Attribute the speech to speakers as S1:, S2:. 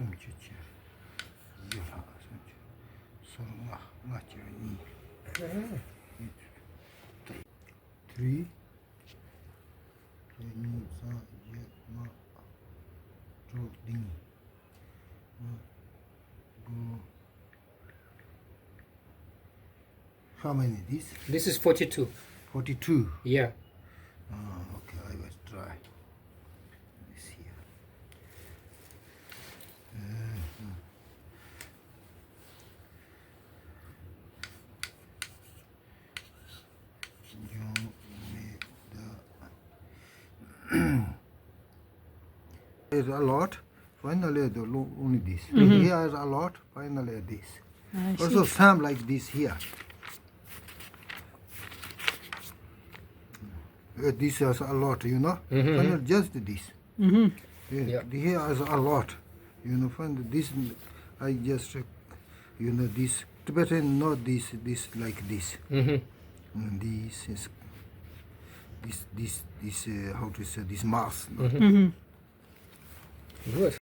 S1: 숨지지. 이라 숨지. 소나 맞지니. Three. Ni sa ye ma ro ding. How many this?
S2: This is 42.
S1: 42.
S2: Yeah.
S1: Okay, I will try. This here. There's a lot. Finally, only this. Here is a lot. Finally, this.
S3: I
S1: Also,
S3: see.
S1: some like this here. This is a lot, you know. Finally, just this.
S2: Yeah.
S1: Here is a lot, you know. Find this. I just, you know, this Tibetan, not this. This like this. And this is this. How to say this mass?
S2: Good.